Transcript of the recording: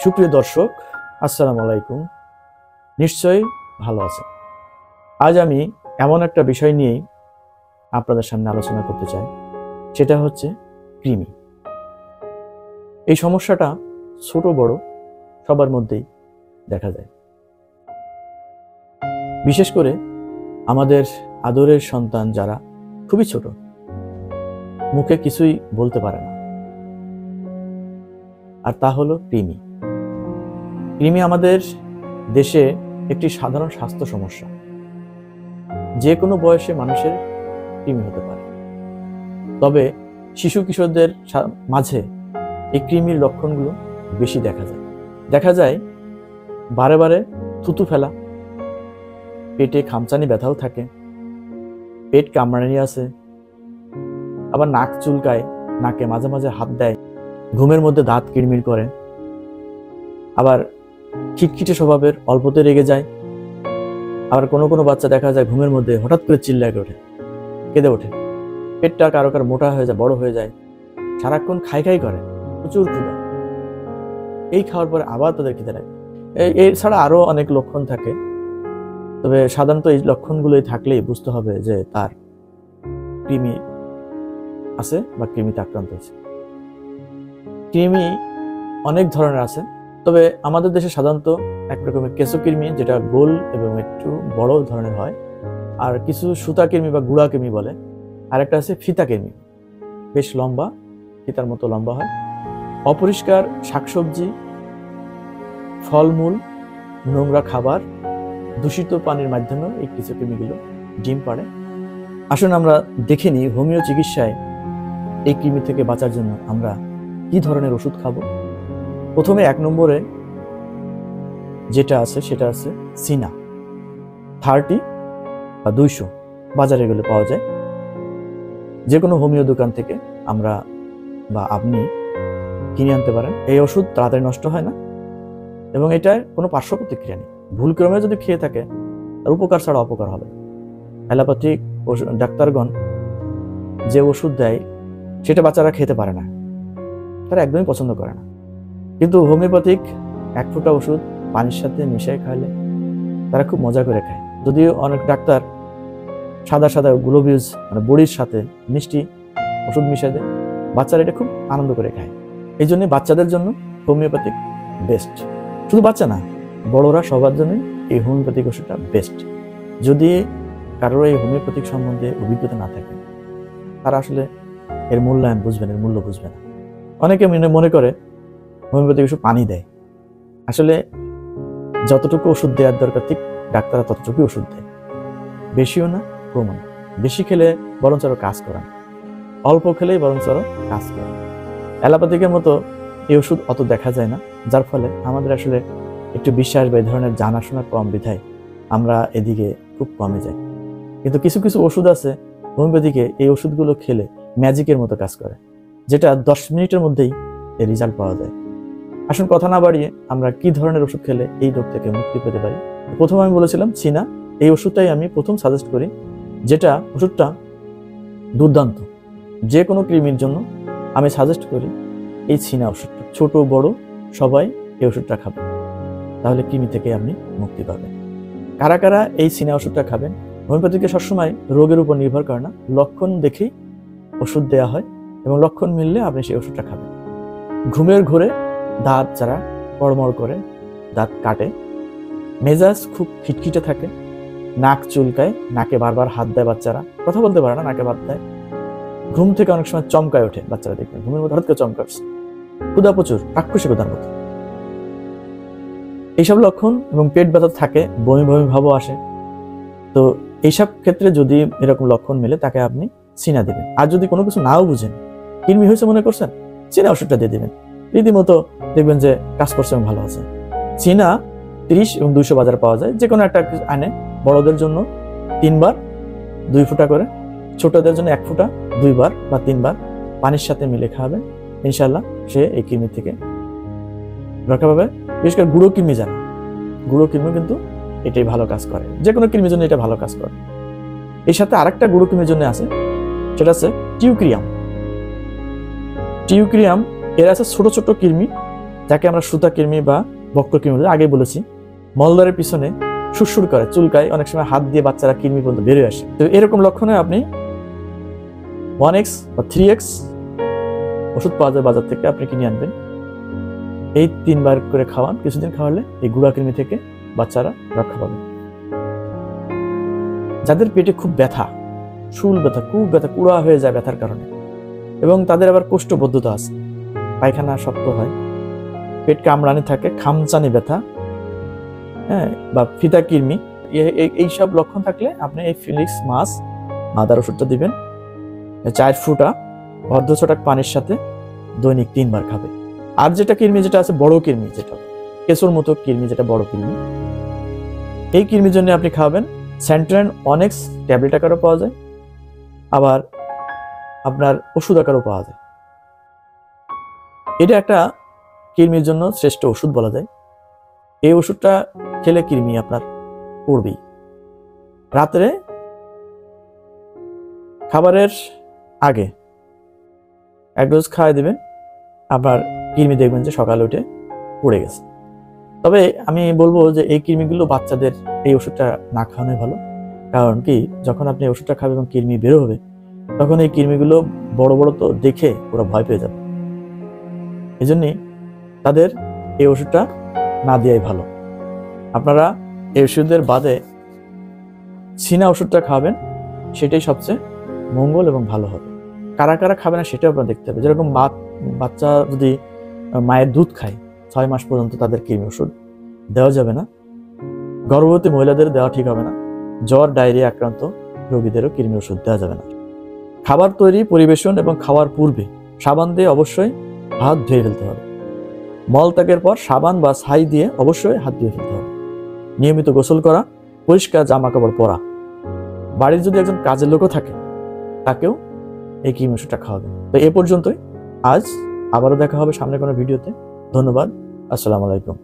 সুপ্রিয় দর্শক, আসসালামু আলাইকুম। নিশ্চয়ই ভালো আছেন। আজ আমি এমন একটা বিষয় নিয়েই আপনাদের সামনে আলোচনা করতে চাই, সেটা হচ্ছে কৃমি। এই সমস্যাটা ছোট বড় সবার মধ্যেই দেখা যায়। বিশেষ করে আমাদের আদরের সন্তান যারা খুবই ছোট, মুখে কিছুই বলতে পারে না, আর তা হলো কৃমি। কৃমি আমাদের দেশে একটি সাধারণ স্বাস্থ্য সমস্যা। যে কোনো বয়সে মানুষের কৃমি হতে পারে, তবে শিশু কিশোরদের মাঝে এই কৃমির লক্ষণগুলো বেশি দেখা যায় বারে বারে থুতু ফেলা, পেটে খামচানি ব্যথাও থাকে, পেট কামড়ানি আছে, আবার নাক চুলকায়, নাকে মাঝে মাঝে হাত দেয়, ঘুমের মধ্যে দাঁত কিড়মিড় করে, আবার খিটখিটে স্বভাবের, অল্পতে রেগে যায়। আবার কোনো কোনো বাচ্চা দেখা যায় ঘুমের মধ্যে হঠাৎ করে চিল্লায় ওঠে, কেঁদে ওঠে। পেটটা কারো কারো মোটা হয়ে যায়, বড় হয়ে যায়, সারাক্ষণ খাই করে, প্রচুর ক্ষুধা। এই খাওয়ার পরে আবার তাদের খিদে লাগে। এছাড়া আরো অনেক লক্ষণ থাকে, তবে সাধারণত এই লক্ষণগুলোই থাকলেই বুঝতে হবে যে তার কৃমি আছে বা কৃমিতে আক্রান্ত হয়েছে। কৃমি অনেক ধরনের আছে, তবে আমাদের দেশে সাধারণত এক রকমের কেঁচো কৃমি, যেটা গোল এবং একটু বড় ধরনের হয়, আর কিছু সুতা কৃমি বা গুড়া কৃমি বলে, আর একটা আছে ফিতা কৃমি, বেশ লম্বা, ফিতার মতো লম্বা হয়। অপরিষ্কার শাকসবজি, ফলমূল, নোংরা খাবার, দূষিত পানির মাধ্যমেও এই কেঁচো কৃমিগুলো ডিম পাড়ে। আসুন আমরা দেখে নিই হোমিও চিকিৎসায় এই কৃমি থেকে বাঁচার জন্য আমরা কি ধরনের ওষুধ খাবো। প্রথমে 1 নম্বরে যেটা আছে সেটা আছে সিনা 30 বা 200, বাজারে গেলে পাওয়া যায়। যে কোনো হোমিও দোকান থেকে আমরা বা আপনি কিনে আনতে পারেন। এই ওষুধ তাড়াতাড়ি নষ্ট হয় না এবং এটার কোনো পার্শ্ব প্রতিক্রিয়া নেই। ভুলক্রমে যদি খেয়ে থাকে তার উপকার ছাড়া অপকার হবে। অ্যালোপ্যাথিক ডাক্তারগণ যে ওষুধ দেয় সেটা বাচ্চারা খেতে পারে না, তারা একদমই পছন্দ করে না। কিন্তু হোমিওপ্যাথিক 1 ফোঁটা ওষুধ পানির সাথে মিশিয়ে খাইলে তারা খুব মজা করে খায়। যদিও অনেক ডাক্তার সাদা গ্লোবিউজ মানে বড়ির সাথে মিষ্টি ওষুধ মিশিয়ে দেয়, বাচ্চারা এটা খুব আনন্দ করে খায়। এই জন্য বাচ্চাদের জন্য হোমিওপ্যাথিক বেস্ট। শুধু বাচ্চা না, বড়রা সবার জন্যই এই হোমিওপ্যাথিক ওষুধটা বেস্ট। যদি কারোর এই হোমিওপ্যাথিক সম্বন্ধে অভিজ্ঞতা না থাকে, তারা আসলে এর মূল্যায়ন বুঝবে না, এর মূল্য বুঝবে না। অনেকে মনে করে হোমিওপ্যাথিক ওষুধ পানি দেয়। আসলে যতটুকু ওষুধ দেওয়ার দরকার ঠিক ডাক্তাররা ততটুকুই ওষুধ দেয়, বেশিও না কমও না। বেশি খেলে বরঞ্চ আরো কাজ করান, অল্প খেলেই বরঞ্চ আরো কাজ করেন। অ্যালোপ্যাথিকের মতো এই ওষুধ অত দেখা যায় না, যার ফলে আমাদের আসলে একটু বিশ্বাস বা এই ধরনের জানাশোনা কম বিধায় আমরা এদিকে খুব কমে যাই। কিন্তু কিছু কিছু ওষুধ আছে হোমিওপ্যাথিকে, এই ওষুধগুলো খেলে ম্যাজিকের মতো কাজ করে, যেটা 10 মিনিটের মধ্যেই এর রেজাল্ট পাওয়া যায়। আসুন কথা না বাড়িয়ে আমরা কি ধরনের ওষুধ খেলে এই রোগ থেকে মুক্তি পেতে পারি। প্রথমে আমি বলেছিলাম সিনা, এই ওষুধটাই আমি প্রথম সাজেস্ট করি, যেটা ওষুধটা দুর্দান্ত। যে কোনো কৃমির জন্য আমি সাজেস্ট করি এই সিনা ওষুধটা। ছোট বড় সবাই এই ওষুধটা খাবেন, তাহলে কৃমি থেকে আপনি মুক্তি পাবেন। কারা কারা এই সিনা ওষুধটা খাবেন? হোমিওপ্যাথিকে সবসময় রোগের উপর নির্ভর করে না, লক্ষণ দেখেই ওষুধ দেওয়া হয় এবং লক্ষণ মিললে আপনি সেই ওষুধটা খাবেন। ঘুমের ঘোরে দাঁত যারা কড়মড় করে, দাঁত কাটে, মেজাজ খুব খিটখিটে থাকে, নাক চুলকায়, নাকে বারবার হাত দেয়, বাচ্চারা কথা বলতে পারে না, নাকে হাত দেয়, ঘুম থেকে অনেক সময় চমকায় ওঠে, বাচ্চারা দেখবেন ঘুমের মধ্যে হঠাৎ করে চমকাচ্ছে, ক্ষুধা প্রচুর, রাক্ষসী ক্ষুধার মতো, এইসব লক্ষণ, এবং পেট ব্যথা থাকে, বমি বমি ভাবও আসে। তো এইসব ক্ষেত্রে যদি এরকম লক্ষণ মেলে তাকে আপনি সিনা দেবেন। আর যদি কোনো কিছু নাও বুঝেন, কৃমি হয়েছে মনে করছেন, সিনা ওষুধটা দিয়ে দেবেন, রীতিমতো দেখবেন যে কাজ করছে এবং ভালো আছে। সিনা 30 এবং 200 বাজারে পাওয়া যায়। যে কোনো একটা আনে, বড়দের জন্য 3 বার 2 ফোঁটা করে, ছোটদের জন্য 1 ফোঁটা 2 বার বা 3 বার পানির সাথে মিলে খাওয়াবেন। ইনশাল্লাহ সে এই কৃমি থেকে রক্ষা পাবে। বিশেষ করে গুঁড়ো কৃমি যারা, গুঁড়ো কৃমি কিন্তু এটাই ভালো কাজ করে, যে কোনো কৃমির জন্য এটা ভালো কাজ করে। এর সাথে আরেকটা গুঁড়ো কৃমির জন্য আছে, সেটা হচ্ছে টিউক্রিয়াম। টিউক্রিয়াম এর আছে ছোট ছোট কৃমি, যাকে আমরা সুতা কৃমি বা বক্র কৃমি বলে, আগে বলেছি। মলদ্বারের পিছনে সুরসুর করে, চুলকায়, অনেক সময় হাত দিয়ে বাচ্চারা কৃমি পর্যন্ত বেরিয়ে আসে। তো এরকম লক্ষণে আপনি 1x বা 3x ওষুধ পাওয়া যায় বাজার থেকে, আপনি কিনে আনবেন। এই 3 বার করে খাওয়ান, কিছুদিন খাওয়ালে এই গুড়া কৃমি থেকে বাচ্চারা রক্ষা পাবে। যাদের পেটে খুব ব্যথা, শুল ব্যথা, খুব ব্যথা, কুড়া হয়ে যায় ব্যথার কারণে, এবং তাদের আবার কোষ্ঠবদ্ধতা আছে, পায়খানা শক্ত হয়, পেট কামড়ানি থাকে, খামচানি ব্যথা, হ্যাঁ, বা ফিতা কৃমি, এইসব লক্ষণ থাকলে আপনি এই ফিলিক্স মাছ মাদার ওষুধটা দিবেন। 4 ফুটা অর্ধ ছটাক পানির সাথে দৈনিক 3 বার খাবে। আর যেটা কৃমি, যেটা আছে বড় কৃমি, যেটা কেঁচোর মতো কৃমি, যেটা বড় কৃমি, এই কৃমির জন্য আপনি খাবেন স্যান্ট্রান 1x ট্যাবলেট আকারও পাওয়া যায়, আবার আপনার ওষুধ আকারও পাওয়া যায়। এটা একটা কৃমির জন্য শ্রেষ্ঠ ওষুধ বলা যায়। এই ওষুধটা খেলে কৃমি আপনার পড়বেই। রাত্রে খাবারের আগে 1 ডোজ খাওয়াই দেবেন, আপনার কৃমি দেখবেন যে সকালে উঠে পড়ে গেছে। তবে আমি বলবো যে এই কৃমিগুলো বাচ্চাদের এই ওষুধটা না খাওয়ানোই ভালো। কারণ কি, যখন আপনি ওষুধটা খাবেন এবং কৃমি বের হবে, তখন এই কৃমিগুলো বড় বড় তো দেখে ওরা ভয় পেয়ে যাবে। এই জন্যই তাদের এই ওষুধটা না দেওয়াই ভালো। আপনারা এই ওষুধের বাদে সিনা ওষুধটা খাবেন, সেটাই সবচেয়ে মঙ্গল এবং ভালো হবে। কারা কারা খাবে না সেটাও আপনারা দেখতে হবে। যেরকম বাচ্চা যদি মায়ের দুধ খায় 6 মাস পর্যন্ত, তাদের কৃমি ওষুধ দেওয়া যাবে না। গর্ভবতী মহিলাদের দেওয়া ঠিক হবে না। জ্বর, ডায়রিয়া আক্রান্ত রোগীদেরও কৃমি ওষুধ দেওয়া যাবে না। খাবার তৈরি, পরিবেশন এবং খাওয়ার পূর্বে সাবান দিয়ে অবশ্যই হাত ধুয়ে ফেলতে হবে। মলত্যাগের পর সাবান বা ছাই দিয়ে অবশ্যই হাত ধুয়ে ফেলতে হবে। নিয়মিত গোসল করা, পরিষ্কার জামা কাপড় পরা। বাড়ির যদি একজন কাজের লোকও থাকে, তাকেও এই কৃমি ওষুধটা খাওয়াবেন। তো এ পর্যন্তই আজ, আবারও দেখা হবে সামনে কোনো ভিডিওতে। ধন্যবাদ। আসসালামু আলাইকুম।